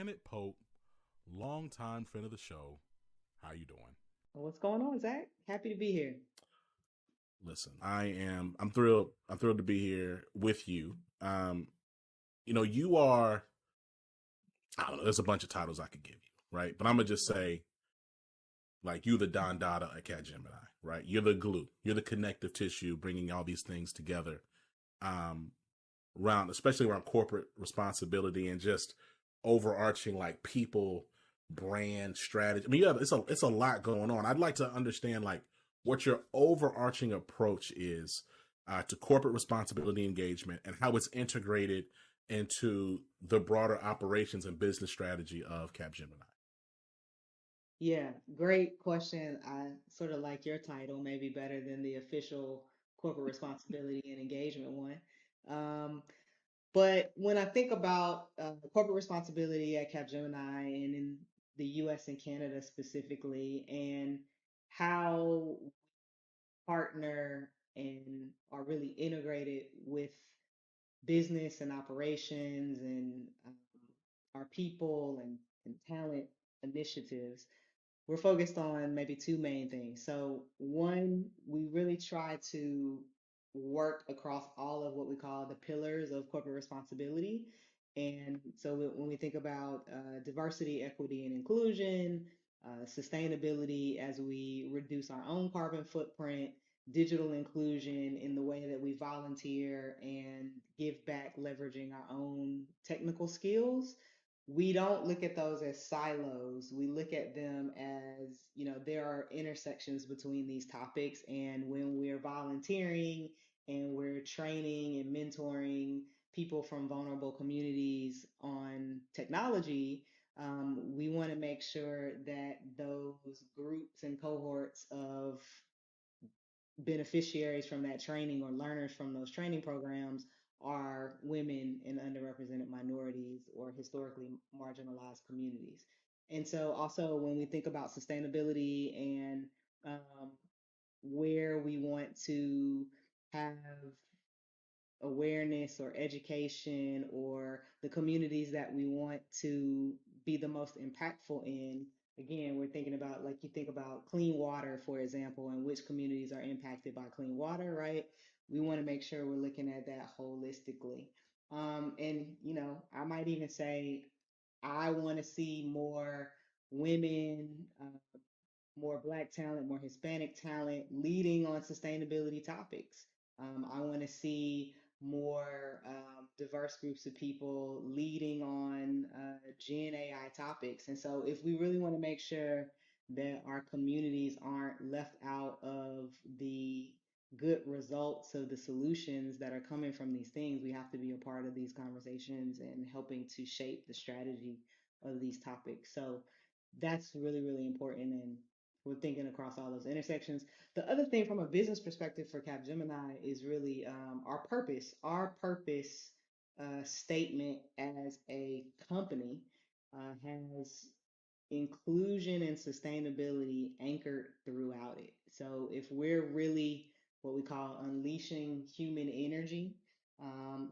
Janet Pope, longtime friend of the show. How you doing? What's going on, Zach? Happy to be here. Listen, I'm thrilled. I'm thrilled to be here with you. You are. I don't know. There's a bunch of titles I could give you, right? But I'm gonna just say, like, you the Don Dada at Capgemini, right? You're the glue. You're the connective tissue, bringing all these things together. Um, especially around corporate responsibility and just overarching like people, brand strategy. I mean, it's a lot going on. I'd like to understand like what your overarching approach is to corporate responsibility engagement and how it's integrated into the broader operations and business strategy of Capgemini. Yeah, great question. I sort of like your title, maybe better than the official corporate responsibility and engagement one. Um, but when I think about corporate responsibility at Capgemini and in the US and Canada specifically, and how we partner and are really integrated with business and operations and our people and talent initiatives, we're focused on maybe two main things. So, one, we really try to work across all of what we call the pillars of corporate responsibility. And so, when we think about diversity, equity, and inclusion, sustainability as we reduce our own carbon footprint, digital inclusion in the way that we volunteer and give back, leveraging our own technical skills, we don't look at those as silos. We look at them as, there are intersections between these topics. And when we're volunteering and we're training and mentoring people from vulnerable communities on technology, we want to make sure that those groups and cohorts of beneficiaries from that training or learners from those training programs are women and underrepresented minorities or historically marginalized communities. And so, also, when we think about sustainability and um, where we want to have awareness or education or the communities that we want to be the most impactful in. Again, we're thinking about, like, you think about clean water, for example, and which communities are impacted by clean water, right? We want to make sure we're looking at that holistically. And I might even say I want to see more women, more Black talent, more Hispanic talent leading on sustainability topics. I want to see more diverse groups of people leading on Gen AI topics. And so, if we really want to make sure that our communities aren't left out of the good results of the solutions that are coming from these things, we have to be a part of these conversations and helping to shape the strategy of these topics. So, that's really, really important. And we're thinking across all those intersections. The other thing from a business perspective for Capgemini is really our purpose. Our purpose statement as a company has inclusion and sustainability anchored throughout it. So if we're really what we call unleashing human energy,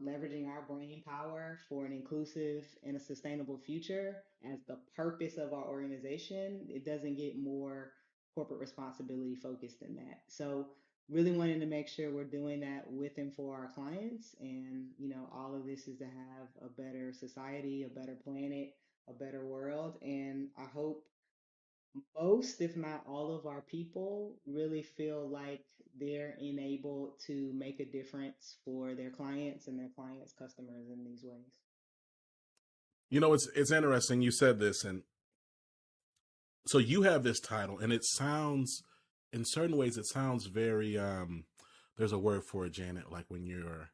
leveraging our brain power for an inclusive and a sustainable future as the purpose of our organization, it doesn't get more corporate responsibility focused than that. So really wanting to make sure we're doing that with and for our clients. And, all of this is to have a better society, a better planet, a better world. And I hope most, if not all of our people really feel like they're enabled to make a difference for their clients and their clients' customers in these ways. It's interesting you said this, and so you have this title, and it sounds, in certain ways, it sounds very. There's a word for it, Janet. Like when you're,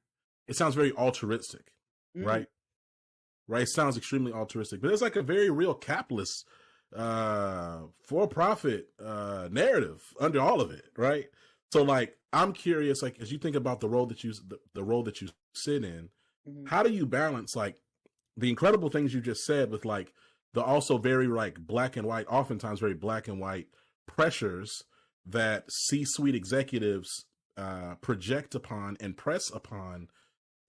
it sounds very altruistic, Mm, right? Right? It sounds extremely altruistic, but it's like a very real capitalist, for-profit narrative under all of it, right? So, like, I'm curious, like, as you think about the role that you sit in, hmm how do you balance like the incredible things you just said with like the also very like black and white, oftentimes very black and white pressures that C-suite executives project upon and press upon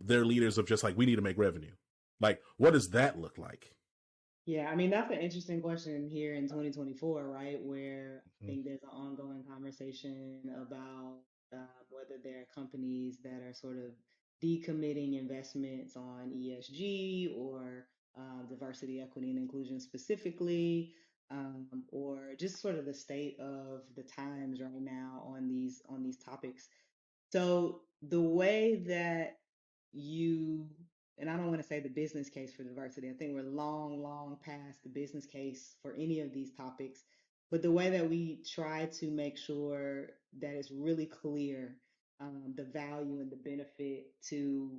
their leaders of just like, we need to make revenue. Like, what does that look like? Yeah, I mean, that's an interesting question here in 2024, right? Where I Mhm. think there's an ongoing conversation about whether there are companies that are sort of decommitting investments on ESG or diversity, equity, and inclusion specifically, or just sort of the state of the times right now on these topics. So the way that you, and I don't want to say the business case for diversity. I think we're long, long past the business case for any of these topics. But the way that we try to make sure that it's really clear the value and the benefit to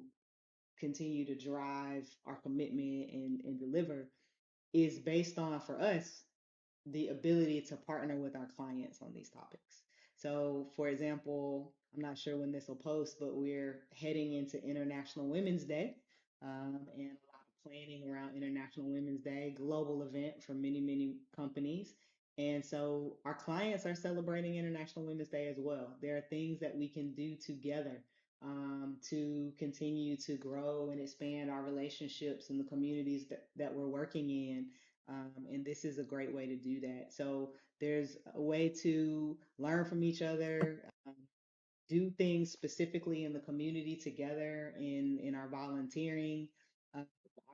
continue to drive our commitment and deliver is based on, for us, the ability to partner with our clients on these topics. So, for example, I'm not sure when this will post, but we're heading into International Women's Day, and a lot of planning around International Women's Day, global event for many, many companies. And so our clients are celebrating International Women's Day as well. There are things that we can do together to continue to grow and expand our relationships in the communities that we're working in, and this is a great way to do that. So there's a way to learn from each other, do things specifically in the community together in our volunteering. I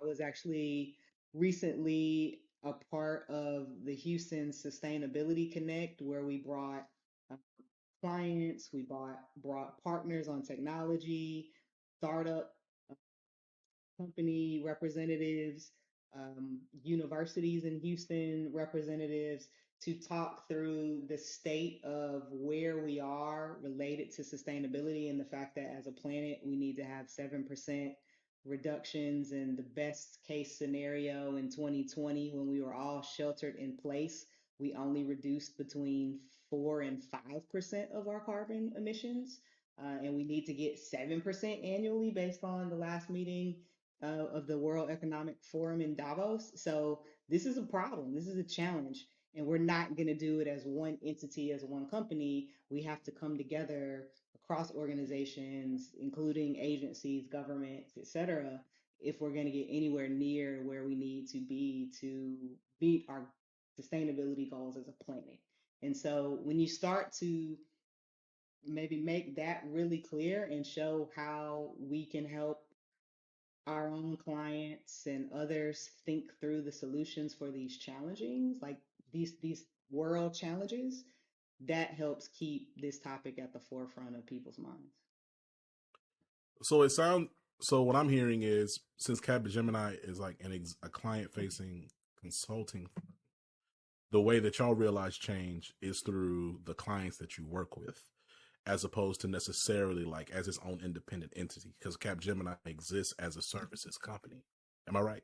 was actually recently a part of the Houston Sustainability Connect, where we brought uh, clients, brought partners on technology, startup company representatives, universities in Houston representatives to talk through the state of where we are related to sustainability and the fact that as a planet we need to have 7% reductions in the best case scenario in 2020 when we were all sheltered in place. We only reduced between 4 and 5% of our carbon emissions. And we need to get 7% annually based on the last meeting of the World Economic Forum in Davos. So this is a problem. This is a challenge. And we're not going to do it as one entity, as one company. We have to come together across organizations, including agencies, governments, et cetera, if we're going to get anywhere near where we need to meet our sustainability goals as a planet. And so when you start to maybe make that really clear and show how we can help our own clients and others think through the solutions for these challenging, like these world challenges, that helps keep this topic at the forefront of people's minds. So it sounds. So what I'm hearing is, since Capgemini is like a client facing consulting, the way that y'all realize change is through the clients that you work with, as opposed to necessarily like as its own independent entity, because Capgemini exists as a services company. Am I right?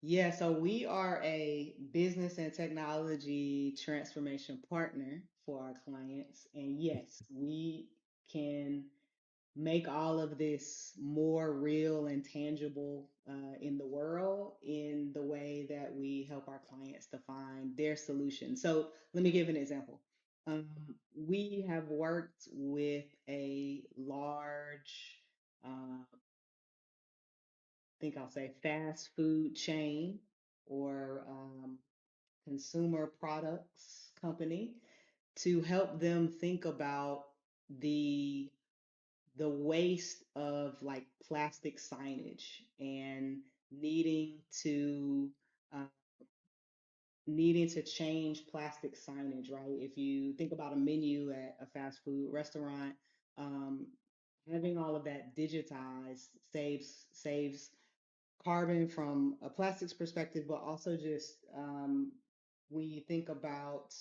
Yeah, so we are a business and technology transformation partner for our clients. And yes, we can make all of this more real and tangible in the world in the way that we help our clients define their solution. So let me give an example. Um, we have worked with a large, I think I'll say fast food chain or consumer products company to help them think about the the waste of like plastic signage and needing to uh, needing to change plastic signage, right? If you think about a menu at a fast food restaurant, um, having all of that digitized saves carbon from a plastics perspective, but also just when you think about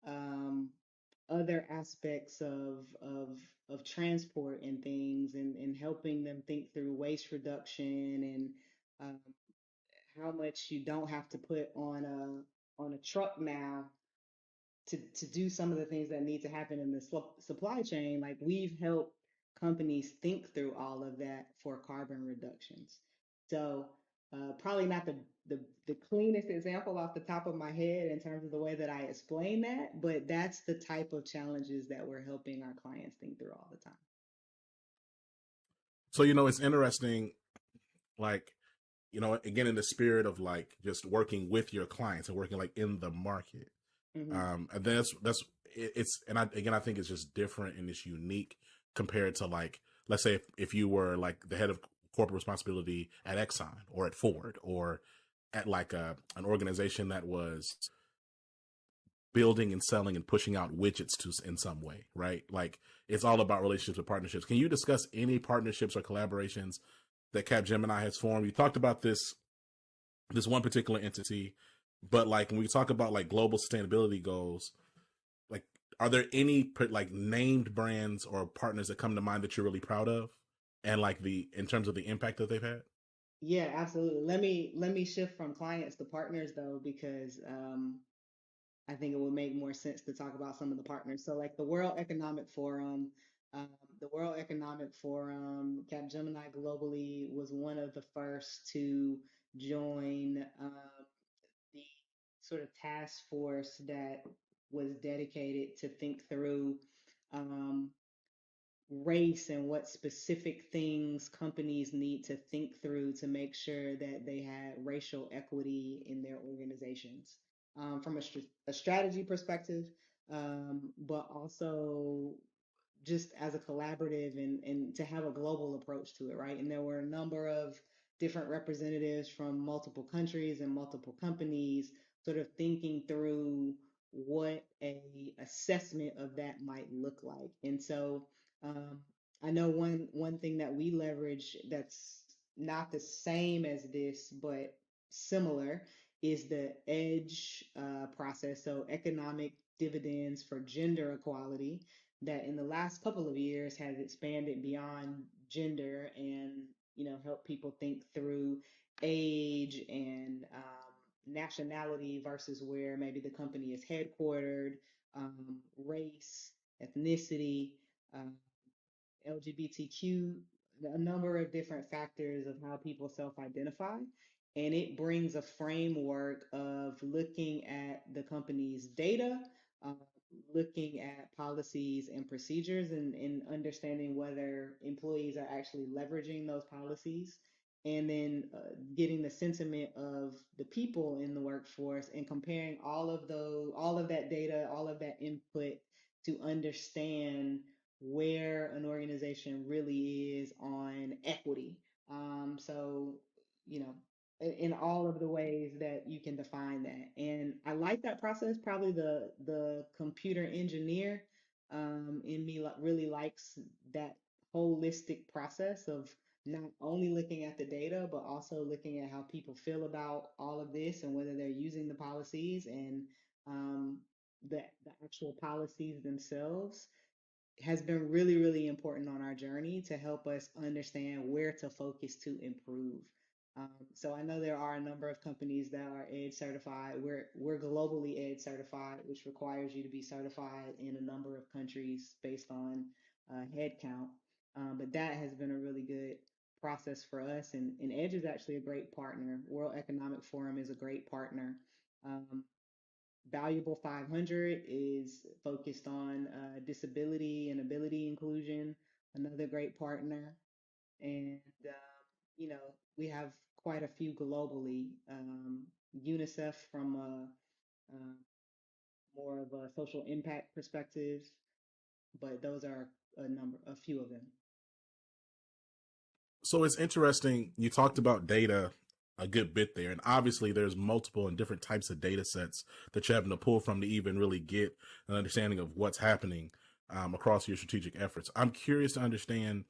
um, other aspects of transport and things, and helping them think through waste reduction and um, how much you don't have to put on a truck now to do some of the things that need to happen in the supply chain. Like we've helped companies think through all of that for carbon reductions. So probably not the cleanest example off the top of my head in terms of the way that I explain that, but that's the type of challenges that we're helping our clients think through all the time. So it's interesting. Like again, in the spirit of like just working with your clients and working like in the market. Hmm. And then it's and I think it's just different and it's unique compared to like, let's say if you were like the head of corporate responsibility at Exxon or at Ford or at like an organization that was building and selling and pushing out widgets to in some way, right? Like it's all about relationships and partnerships. Can you discuss any partnerships or collaborations that Capgemini has formed? You talked about this one particular entity, but like when we talk about like global sustainability goals, like are there any like named brands or partners that come to mind that you're really proud of, and like the in terms of the impact that they've had? Yeah, absolutely. Let me shift from clients to partners though, because I think it would make more sense to talk about some of the partners. So, like um, the World Economic Forum, Capgemini globally was one of the first to join the sort of task force that was dedicated to think through um, race and what specific things companies need to think through to make sure that they had racial equity in their organizations from a strategy perspective, but also just as a collaborative and to have a global approach to it, right? And there were a number of different representatives from multiple countries and multiple companies sort of thinking through what a assessment of that might look like. And so um, I know one thing that we leverage that's not the same as this, but similar is the EDGE process. So economic dividends for gender equality that in the last couple of years has expanded beyond gender and help people think through age and nationality versus where maybe the company is headquartered, race, ethnicity, um, LGBTQ, a number of different factors of how people self identify. And it brings a framework of looking at the company's data, uh, looking at policies and procedures, and understanding whether employees are actually leveraging those policies. And then getting the sentiment of the people in the workforce and comparing all of that data, all of that input to understand where an organization really is on equity. So, you know, in all of the ways that you can define that. And I like that process. Probably the computer engineer in me really likes that holistic process of not only looking at the data, but also looking at how people feel about all of this and whether they're using the policies and um, the actual policies themselves has been really, really important on our journey to help us understand where to focus to improve. So I know there are a number of companies that are EDGE certified. We're globally EDGE certified, which requires you to be certified in a number of countries based on head count. But that has been a really good process for us, and EDGE is actually a great partner. World Economic Forum is a great partner. Um, Valuable 500 is focused on disability and ability inclusion, another great partner. And, you know, we have quite a few globally. UNICEF from a more of a social impact perspective, but those are a few of them. So it's interesting. You talked about data a good bit there, and obviously there's multiple and different types of data sets that you're having to pull from to even really get an understanding of what's happening across your strategic efforts. I'm curious to understand,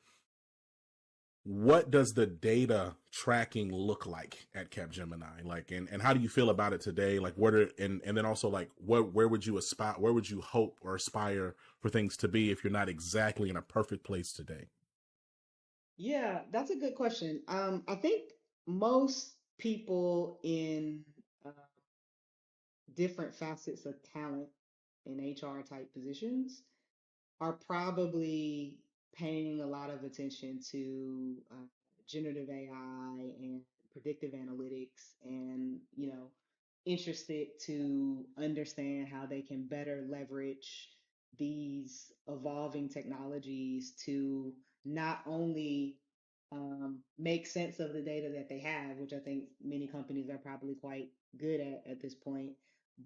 what does the data tracking look like at Capgemini? Like, and how do you feel about it today? Like, what are, and then also like, where would you aspire, where would you hope or aspire for things to be if you're not exactly in a perfect place today? Yeah, that's a good question. I think most people in uh, different facets of talent in HR type positions are probably paying a lot of attention to generative AI and predictive analytics and, interested to understand how they can better leverage these evolving technologies to not only make sense of the data that they have, which I think many companies are probably quite good at this point.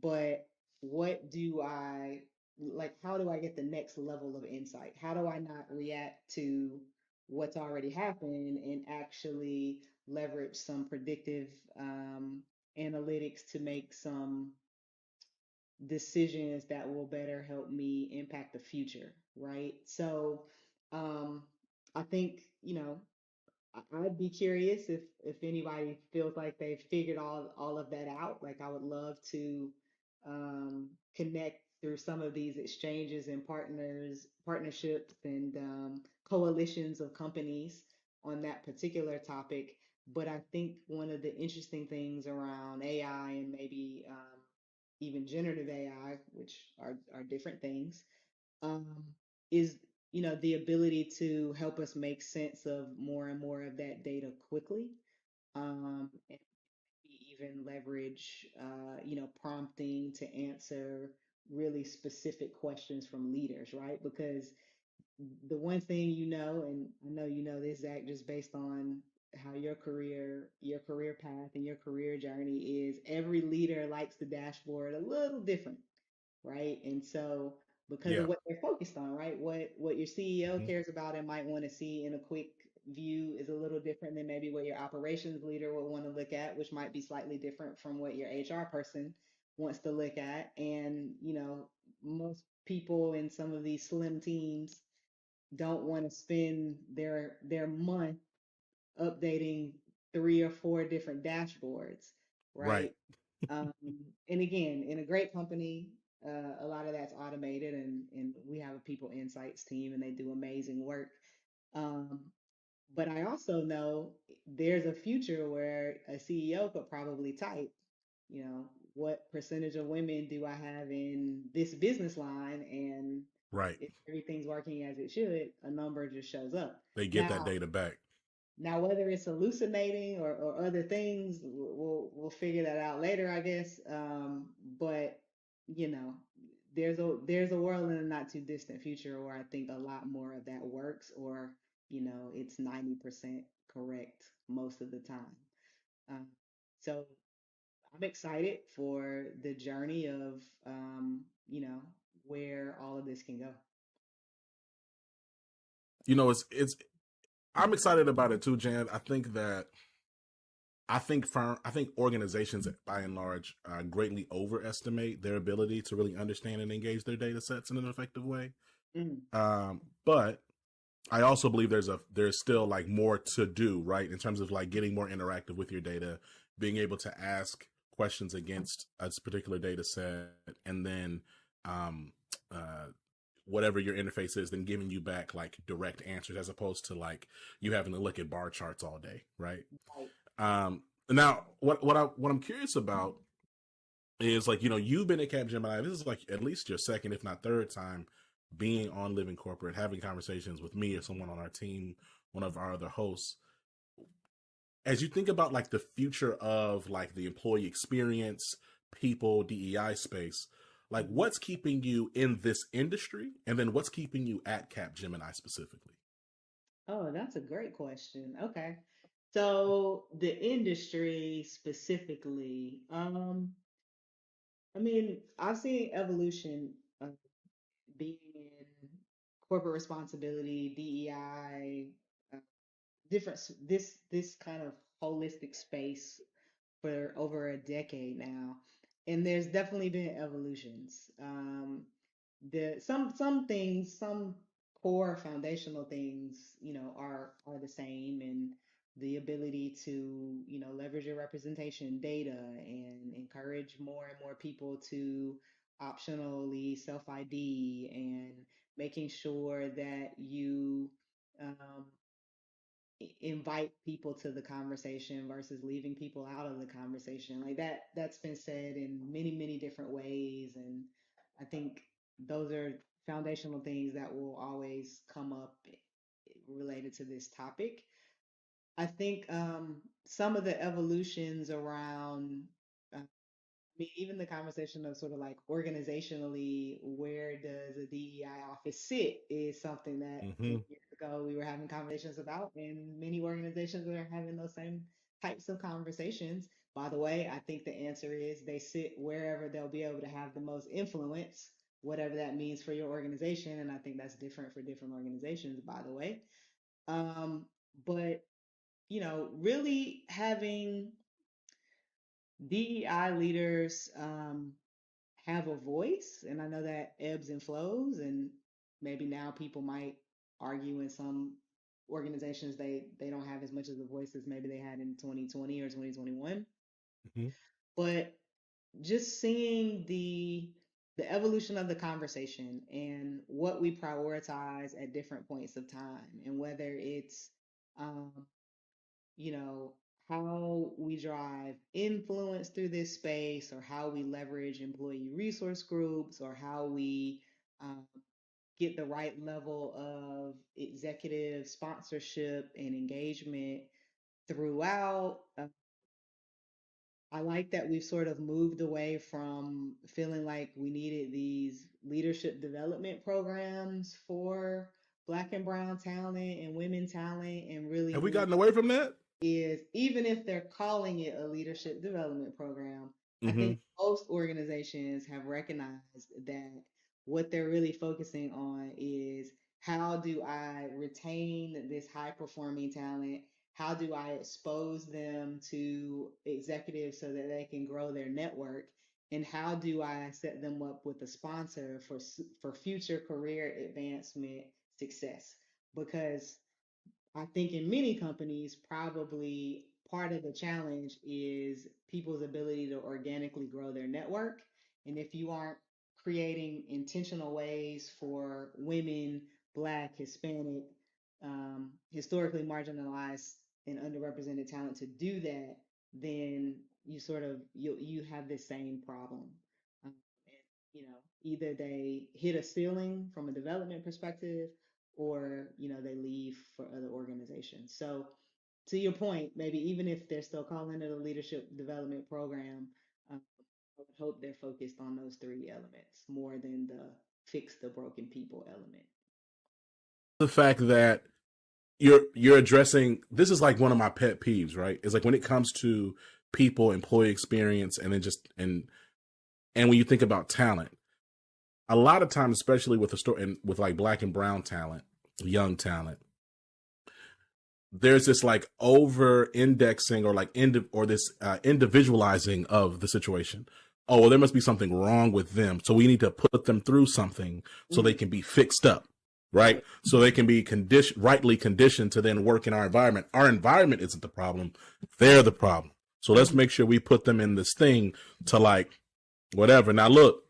But what do I like? How do I get the next level of insight? How do I not react to what's already happened and actually leverage some predictive analytics to make some decisions that will better help me impact the future, right? So, um, I think, I'd be curious if anybody feels like they've figured all of that out. Like I would love to connect through some of these exchanges and partnerships and coalitions of companies on that particular topic. But I think one of the interesting things around AI and maybe even generative AI, which are different things, um, is the ability to help us make sense of more and more of that data quickly, and even leverage prompting to answer really specific questions from leaders, right? Because the one thing and I know you know this, Zach, just based on how your career path and your career journey is, every leader likes the dashboard a little different, right? And so because of Yeah. what they're focused on, right? What your CEO Hmm. cares about and might want to see in a quick view is a little different than maybe what your operations leader would want to look at, which might be slightly different from what your HR person wants to look at. And, most people in some of these slim teams don't want to spend their month updating three or four different dashboards, Right. right? Um, and again, in a great company, a lot of that's automated, and we have a people insights team, and they do amazing work. Um, but I also know there's a future where a CEO could probably type, what percentage of women do I have in this business line? And Right. if everything's working as it should, a number just shows up. They get that Now, data back. whether it's hallucinating or other things, we'll figure that out later, I guess. But you know, there's a world in the not too distant future where I think a lot more of that works, or it's 90% correct most of the time. Um, so I'm excited for the journey of where all of this can go. It's I'm excited about it too, Jan. I think organizations by and large greatly overestimate their ability to really understand and engage their data sets in an effective way. Mm, But I also believe there's still like more to do, right? In terms of like getting more interactive with your data, being able to ask questions against a particular data set, and then um, uh, whatever your interface is, then giving you back like direct answers as opposed to like you having to look at bar charts all day, right? right. Now, what I'm curious about is like you've been at Capgemini. This is like at least your second, if not third time being on Living Corporate, having conversations with me or someone on our team, one of our other hosts. As you think about like the future of like the employee experience, people, DEI space, like Mhm. what's keeping you in this industry, and then what's keeping you at Capgemini specifically? Oh, that's a great question. Okay. So the industry specifically, I mean, I've seen evolution of being in corporate responsibility, DEI, uh, this kind of holistic space for over a decade now, and there's definitely been evolutions. Some things, some core foundational things, are the same, and the ability to leverage your representation data and encourage more and more people to optionally self ID, and making sure that you um, invite people to the conversation versus leaving people out of the conversation. Like that's been said in many, many different ways. And I think those are foundational things that will always come up related to this topic. I think some of the evolutions around, I mean, even the conversation of sort of like organizationally, where does a DEI office sit is something that Mm-hmm. ago we were having conversations about, and many organizations are having those same types of conversations. By the way, I think the answer is they sit wherever they'll be able to have the most influence, whatever that means for your organization. And I think that's different for different organizations, by the way. But really having DEI leaders have a voice, and I know that ebbs and flows, and maybe now people might argue in some organizations they don't have as much of a voice as maybe they had in 2020 or 2021. Mm-hmm. But just seeing the evolution of the conversation and what we prioritize at different points of time, and whether it's um, you know, how we drive influence through this space, or how we leverage employee resource groups, or how we um, get the right level of executive sponsorship and engagement throughout. I like that we've sort of moved away from feeling like we needed these leadership development programs for Black and Brown talent and women talent, and really Have we moved gotten away from that? is, even if they're calling it a leadership development program, I Mm-hmm. think most organizations have recognized that what they're really focusing on is, how do I retain this high performing talent? How do I expose them to executives so that they can grow their network? And how do I set them up with a sponsor for future career advancement success? Because I think in many companies, probably part of the challenge is people's ability to organically grow their network. And if you aren't creating intentional ways for women, Black, Hispanic, historically marginalized and underrepresented talent to do that, then you have this same problem. And either they hit a ceiling from a development perspective, or they leave for other organizations. So to your point, maybe even if they're still calling it a leadership development program, I would hope they're focused on those three elements more than the fix the broken people element. The fact that you're addressing this is like one of my pet peeves, right? It's like when it comes to people, employee experience, and then just and when you think about talent, a lot of times, especially with the story and with like Black and brown talent, young talent, there's this like over indexing or like this individualizing of the situation. Oh, well, there must be something wrong with them, so we need to put them through something so they can be fixed up, right? So they can be rightly conditioned to then work in our environment. Our environment isn't the problem; they're the problem. So let's make sure we put them in this thing to like whatever. Now, look,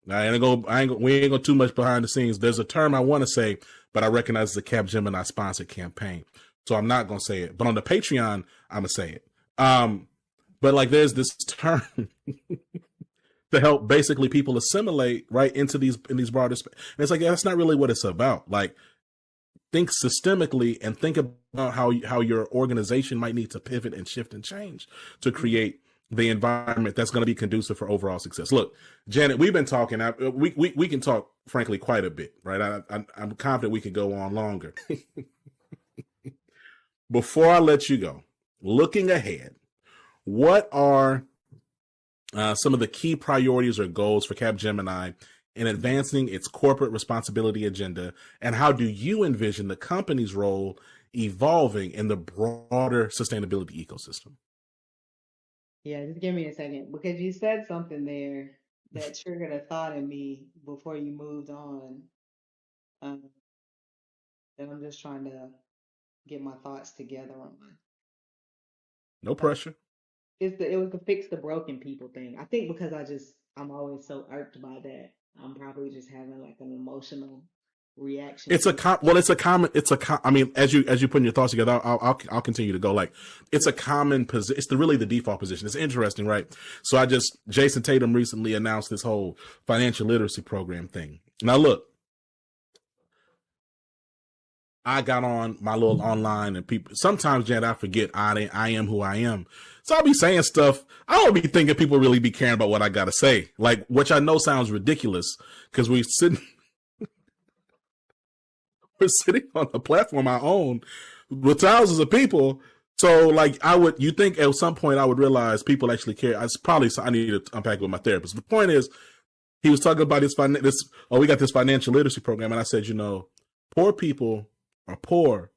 we ain't go too much behind the scenes. There's a term I want to say, but I recognize it's a Capgemini sponsored campaign, so I'm not gonna say it. But on the Patreon, I'm gonna say it. But like, there's this term to help basically people assimilate right into in these broader spaces. And it's like, that's not really what it's about. Like, think systemically and think about how your organization might need to pivot and shift and change to create the environment that's going to be conducive for overall success. Look, Janet, we've been talking. We can talk, frankly, quite a bit, right? I'm confident we can go on longer. Before I let you go, looking ahead, what are some of the key priorities or goals for Capgemini in advancing its corporate responsibility agenda, and how do you envision the company's role evolving in the broader sustainability ecosystem? Yeah, just give me a second, because you said something there that triggered a thought in me before you moved on. Um, that I'm just trying to get my thoughts together on. No pressure. It was the fix the broken people thing. I think because I'm always so irked by that. I'm probably just having like an emotional reaction. It's I mean, as you put your thoughts together, I'll continue to go. Like, it's a common position. It's really the default position. It's interesting, right? So Jason Tatum recently announced this whole financial literacy program thing. Now, look, I got on my little online, and people sometimes, Jan, I forget I am who I am. So I'll be saying stuff. I don't be thinking people really be caring about what I gotta say, like, which I know sounds ridiculous because we're sitting on a platform I own with thousands of people. So like you think at some point I would realize people actually care. I need to unpack it with my therapist. The point is, he was talking about we got this financial literacy program. And I said, poor people are poor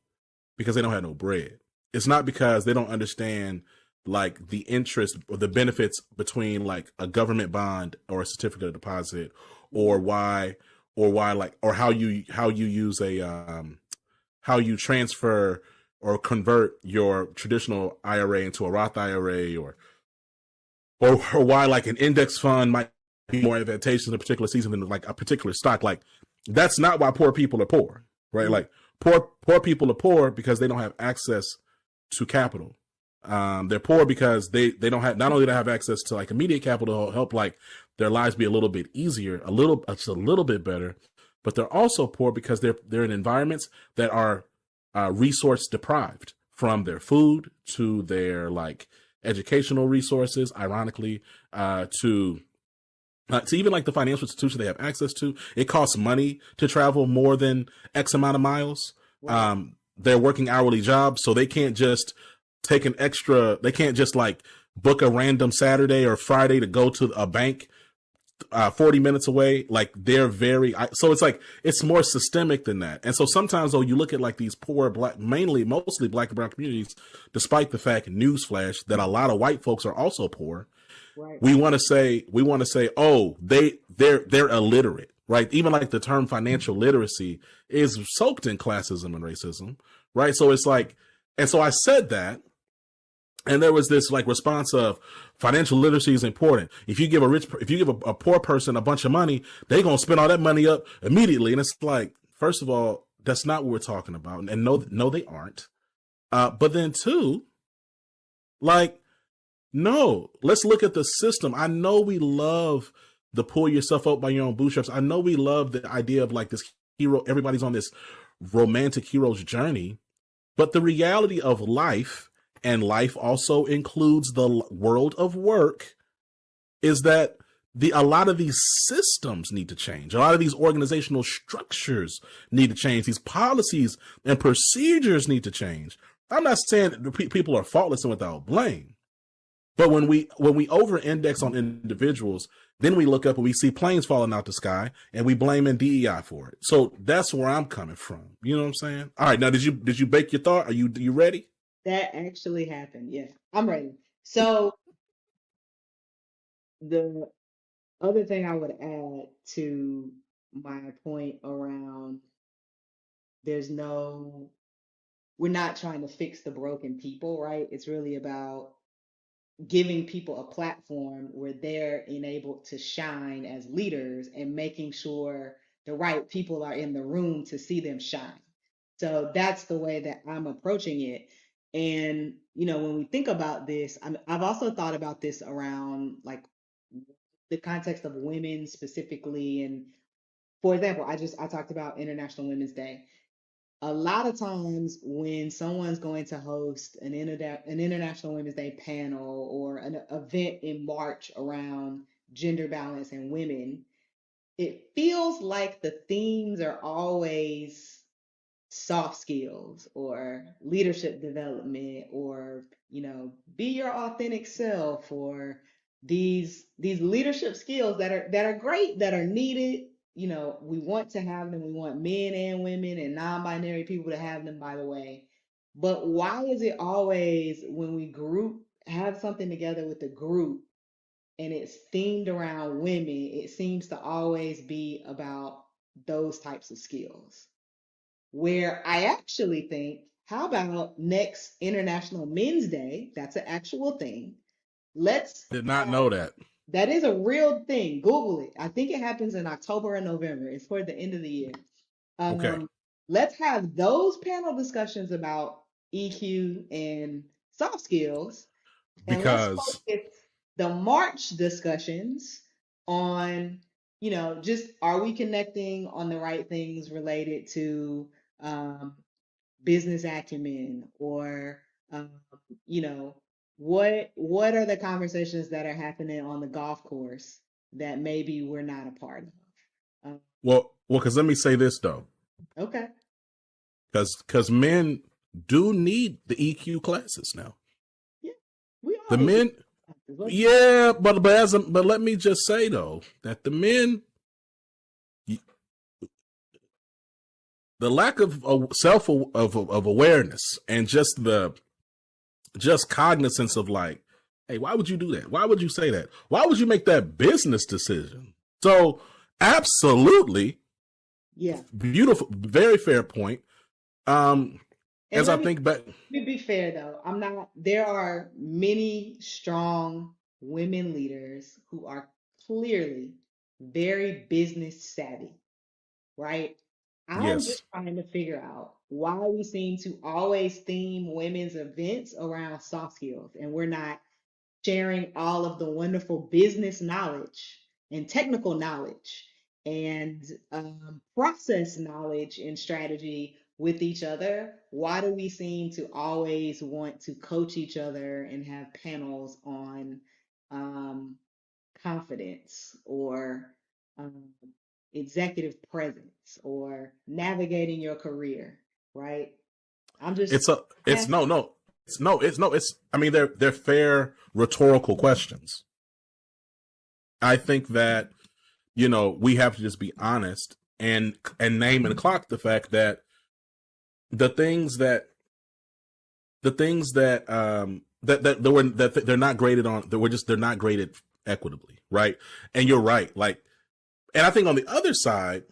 because they don't have no bread. It's not because they don't understand like the interest or the benefits between like a government bond or a certificate of deposit, or how you use how you transfer or convert your traditional IRA into a Roth IRA, or why like an index fund might be more advantageous in a particular season than like a particular stock. Like that's not why poor people are poor, right? Mm-hmm. Like poor people are poor because they don't have access to capital. They're poor because they don't have, not only do they have access to like immediate capital to help like their lives be a little bit easier, a little bit better, but they're also poor because they're in environments that are resource deprived, from their food to their like educational resources, ironically, to even like the financial institution they have access to. It costs money to travel more than X amount of miles. Wow. They're working hourly jobs, so they can't just they can't just like book a random Saturday or Friday to go to a bank 40 minutes away. Like they're so it's like, it's more systemic than that. And so sometimes though, you look at like these poor mostly black and brown communities, despite the fact, newsflash, that a lot of white folks are also poor. Right. We want to say, oh, they're illiterate, right? Even like the term financial literacy is soaked in classism and racism, right? So it's like, and so I said that, and there was this like response of financial literacy is important. If you give a poor person a bunch of money, they're going to spend all that money up immediately. And it's like, first of all, that's not what we're talking about. And no, they aren't. But then two, like, no, let's look at the system. I know we love the pull yourself up by your own bootstraps. I know we love the idea of like this hero. Everybody's on this romantic hero's journey, but the reality of life, and life also includes the world of work, is that a lot of these systems need to change. A lot of these organizational structures need to change. These policies and procedures need to change. I'm not saying that people are faultless and without blame, but when we over-index on individuals, then we look up and we see planes falling out the sky and we blame DEI for it. So that's where I'm coming from. You know what I'm saying? All right, now did you bake your thought? Are you ready? That actually happened. Yeah, I'm ready. So the other thing I would add to my point around we're not trying to fix the broken people, right? It's really about giving people a platform where they're enabled to shine as leaders and making sure the right people are in the room to see them shine. So that's the way that I'm approaching it. And, when we think about this, I've also thought about this around like the context of women specifically. And for example, I talked about International Women's Day. A lot of times when someone's going to host an International Women's Day panel or an event in March around gender balance and women, it feels like the themes are always soft skills or leadership development, or be your authentic self, or these leadership skills that are great, that are needed. We want to have them. We want men and women and non-binary people to have them, by the way. But why is it always when we have something together with a group and it's themed around women, it seems to always be about those types of skills? Where I actually think, how about next International Men's Day? That's an actual thing. Did not know that. That is a real thing. Google it. I think it happens in October and November. It's toward the end of the year. Okay. Let's have those panel discussions about EQ and soft skills. And let's focus the March discussions on, just, are we connecting on the right things related to business acumen, or what are the conversations that are happening on the golf course that maybe we're not a part of? Well, because let me say this though. Okay. Because men do need the EQ classes now. Yeah, we The all need men, classes. Let's be yeah, but let me just say though that the men, the lack of self of awareness and just cognizance of like, hey, why would you do that? Why would you say that? Why would you make that business decision? So, absolutely, yeah. beautiful, very fair point. Um, And as I think back, let me be fair though. I'm not, there are many strong women leaders who are clearly very business savvy, right? I'm just yes, trying to figure out why we seem to always theme women's events around soft skills and we're not sharing all of the wonderful business knowledge and technical knowledge and process knowledge and strategy with each other. Why do we seem to always want to coach each other and have panels on um, confidence or um, executive presence or navigating your career, right? I'm just it's asking. it's I mean they're fair rhetorical questions. I think that we have to just be honest and name and clock the fact that the things that the things that they're not graded on, they're not graded equitably, right? And you're right, like, and I think on the other side,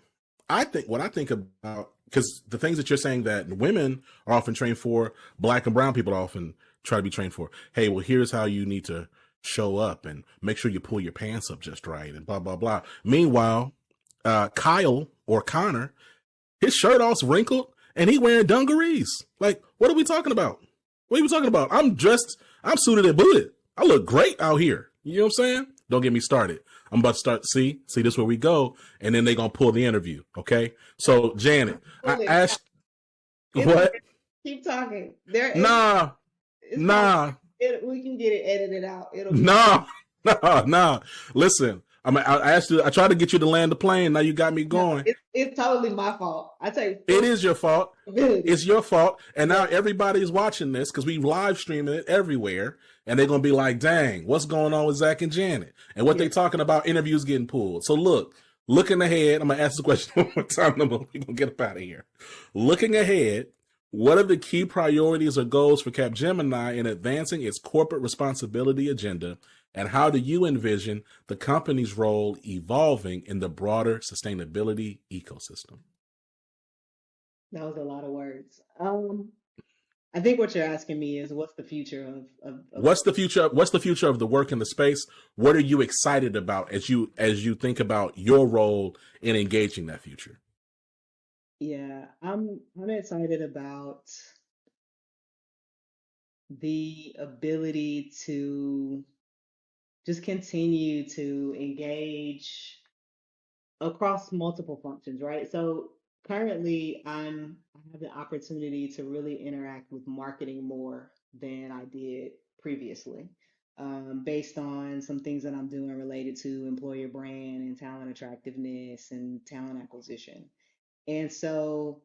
what I think about, because the things that you're saying that women are often trained for, black and brown people often try to be trained for. Hey, well, here's how you need to show up and make sure you pull your pants up just right and blah blah blah. Meanwhile, Kyle or Connor, his shirt off's wrinkled and he wearing dungarees. Like, what are we talking about? What are we talking about? I'm dressed, I'm suited and booted. I look great out here. You know what I'm saying? Don't get me started. I'm about to start. See, this is where we go, and then they're gonna pull the interview. Okay. So Janet, I Fully, asked it's okay. what? Keep talking. There is, Nah, it's fine. nah, We can get it edited out. It'll be fine. nah, nah. Listen, I asked you. I tried to get you to land the plane. Now you got me No, going. it's totally my fault. I take It full is your fault. responsibility. It's your fault. And now But everybody's watching this because we live streaming it everywhere. And they're going to be like, dang, what's going on with Zach and Janet? And what yeah, they talking about, interviews getting pulled. So looking ahead, I'm going to ask the question one more time. Then we're going to get up out of here. Looking ahead, what are the key priorities or goals for Capgemini in advancing its corporate responsibility agenda? And how do you envision the company's role evolving in the broader sustainability ecosystem? that was a lot of words. I think what you're asking me is what's the future of What's the future? What's the future of the work in the space? What are you excited about as you think about your role in engaging that future? yeah, I'm excited about the ability to just continue to engage across multiple functions, right? So currently I have the opportunity to really interact with marketing more than I did previously, based on some things that I'm doing related to employer brand and talent attractiveness and talent acquisition. And so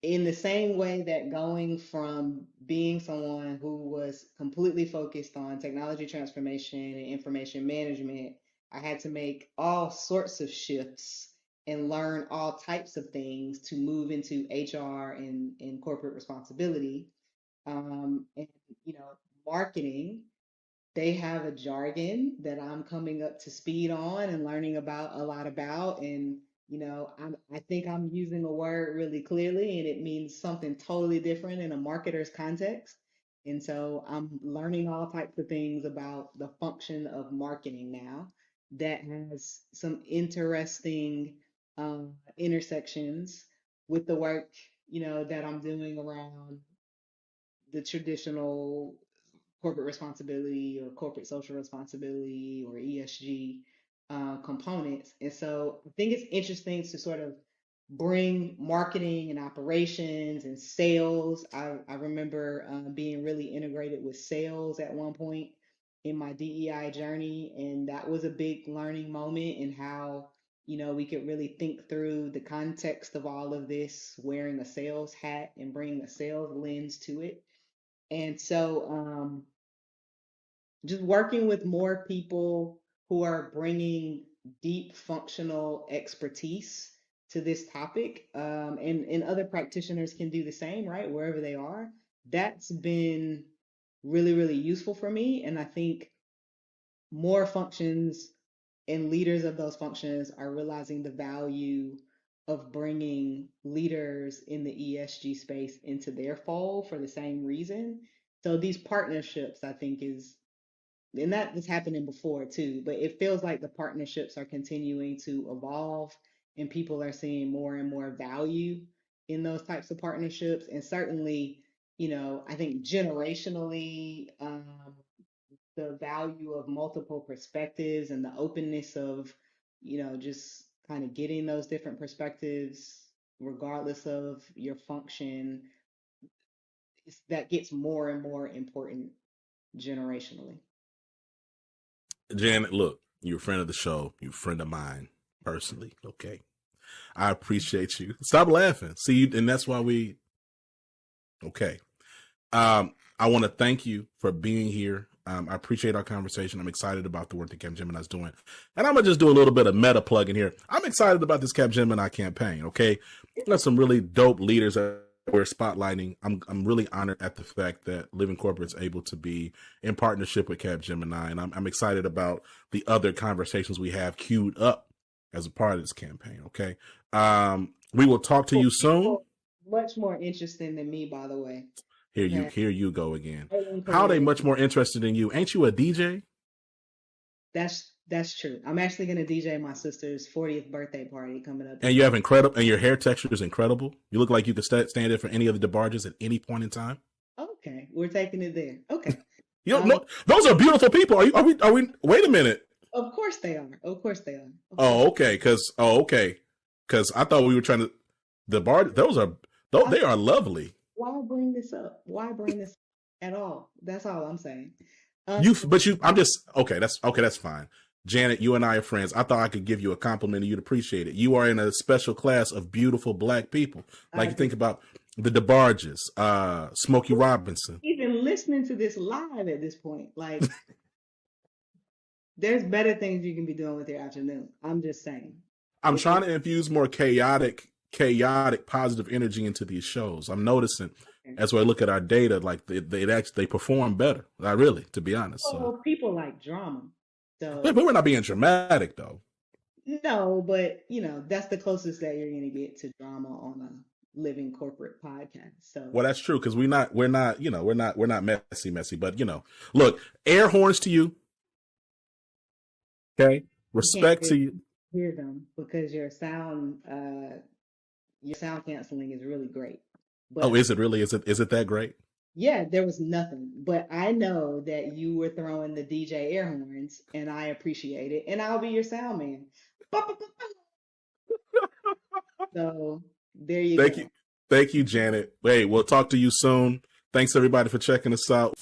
in the same way that going from being someone who was completely focused on technology transformation and information management, I had to make all sorts of shifts and learn all types of things to move into HR and corporate responsibility. And, you know, marketing, they have a jargon that I'm coming up to speed on and learning about a lot about. And, I think I'm using a word really clearly and it means something totally different in a marketer's context. And so I'm learning all types of things about the function of marketing now that has some interesting intersections with the work, that I'm doing around the traditional corporate responsibility or corporate social responsibility or ESG components. And so I think it's interesting to sort of bring marketing and operations and sales. I remember being really integrated with sales at one point in my DEI journey. And that was a big learning moment in how we could really think through the context of all of this, wearing a sales hat and bringing a sales lens to it. And so, just working with more people who are bringing deep functional expertise to this topic, and other practitioners can do the same, right, wherever they are. That's been really, really useful for me. And I think more functions and leaders of those functions are realizing the value of bringing leaders in the ESG space into their fold for the same reason. So these partnerships, I think, and that was happening before too, but it feels like the partnerships are continuing to evolve and people are seeing more and more value in those types of partnerships. And certainly, I think generationally, the value of multiple perspectives and the openness of, just kind of getting those different perspectives, regardless of your function, that gets more and more important generationally. Janet, look, you're a friend of the show. You're a friend of mine personally. Okay. I appreciate you. Stop laughing. See you, and that's why we. Okay. I want to thank you for being here. I appreciate our conversation. I'm excited about the work that Capgemini is doing. And I'm going to just do a little bit of meta plugging here. I'm excited about this Capgemini campaign, okay? We've got some really dope leaders that we're spotlighting. I'm really honored at the fact that LivingCorporate is able to be in partnership with Capgemini. And I'm excited about the other conversations we have queued up as a part of this campaign, okay? We will talk to you soon. Much more interesting than me, by the way. Here you go again. How are they much more interested in you? Ain't you a DJ? That's true. I'm actually gonna DJ my sister's 40th birthday party coming up. And you have incredible, and your hair texture is incredible. You look like you could stand in for any of the DeBarges at any point in time. Okay, we're taking it there. Okay. No, those are beautiful people. Are we? Wait a minute. Of course they are. Of course they are. Oh, okay. Because I thought we were trying to. They are lovely. Why bring this up? Why bring this up at all? That's all I'm saying. That's fine. Janet, you and I are friends. I thought I could give you a compliment and you'd appreciate it. You are in a special class of beautiful Black people. Like you think about the DeBarges, Smokey Robinson. Even listening to this live at this point, like there's better things you can be doing with your afternoon. I'm just saying. I'm trying to infuse more chaotic positive energy into these shows. I'm noticing as I look at our data, like they perform better. To be honest. Well, people like drama. So, but we're not being dramatic though. No, but that's the closest that you're gonna get to drama on a LivingCorporate podcast. So well, that's true because we're not messy, but look, air horns to you. Okay, respect to you. Hear them because your sound canceling is really great. But, is it really? Is it that great? Yeah, there was nothing, but I know that you were throwing the DJ air horns, and I appreciate it, and I'll be your sound man. So there you go. Thank you, Janet. Hey, we'll talk to you soon. Thanks everybody for checking us out.